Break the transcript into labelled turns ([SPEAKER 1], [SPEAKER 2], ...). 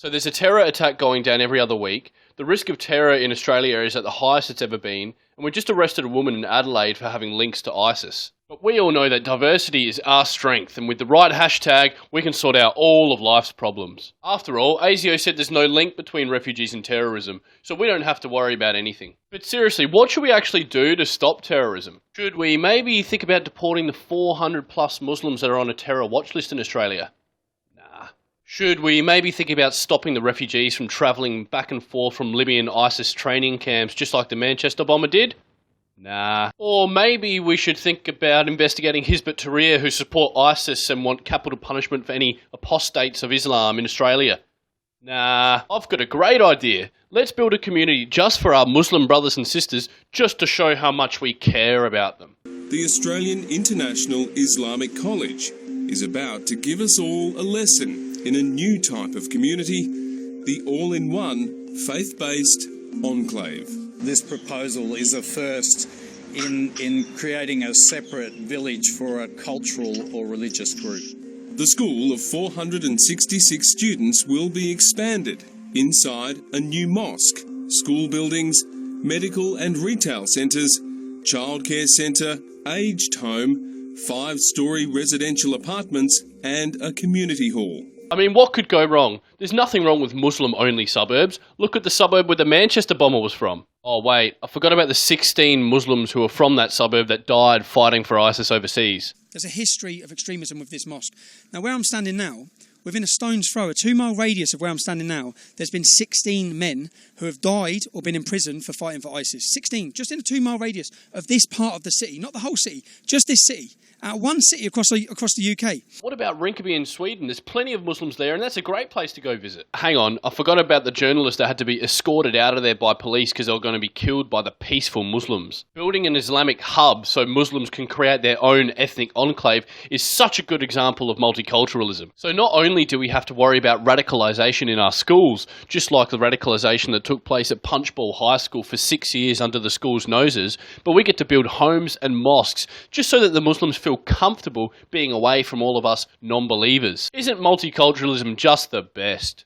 [SPEAKER 1] So there's a terror attack going down every other week. The risk of terror in Australia is at the highest it's ever been, and we just arrested a woman in Adelaide for having links to ISIS. But we all know that diversity is our strength, and with the right hashtag, we can sort out all of life's problems. After all, ASIO said there's no link between refugees and terrorism, so we don't have to worry about anything. But seriously, what should we actually do to stop terrorism? Should we maybe think about deporting the 400 plus Muslims that are on a terror watch list in Australia? Should we maybe think about stopping the refugees from travelling back and forth from Libyan ISIS training camps just like the Manchester bomber did? Nah. Or maybe we should think about investigating Hizb ut-Tahrir who support ISIS and want capital punishment for any apostates of Islam in Australia? Nah. I've got a great idea. Let's build a community just for our Muslim brothers and sisters just to show how much we care about them.
[SPEAKER 2] The Australian International Islamic College is about to give us all a lesson in a new type of community, the all-in-one faith-based enclave.
[SPEAKER 3] This proposal is a first in creating a separate village for a cultural or religious group.
[SPEAKER 2] The school of 466 students will be expanded inside a new mosque, school buildings, medical and retail centres, childcare centre, aged home, 5-storey residential apartments and a community hall.
[SPEAKER 1] I mean, what could go wrong? There's nothing wrong with Muslim-only suburbs. Look at the suburb where the Manchester bomber was from. Oh wait, I forgot about the 16 Muslims who were from that suburb that died fighting for ISIS overseas.
[SPEAKER 4] There's a history of extremism with this mosque. Now, where I'm standing now, within a stone's throw, a 2-mile radius of where I'm standing now, there's been 16 men who have died or been imprisoned for fighting for ISIS. 16, just in a 2-mile radius of this part of the city, not the whole city, just this city. One city across the UK.
[SPEAKER 1] What about Rinkeby in Sweden? There's plenty of Muslims there and that's a great place to go visit. Hang on, I forgot about the journalist that had to be escorted out of there by police because they were going to be killed by the peaceful Muslims. Building an Islamic hub so Muslims can create their own ethnic enclave is such a good example of multiculturalism. So not only do we have to worry about radicalisation in our schools, just like the radicalisation that took place at Punchbowl High School for 6 years under the school's noses, but we get to build homes and mosques just so that the Muslims feel comfortable being away from all of us non-believers. Isn't multiculturalism just the best?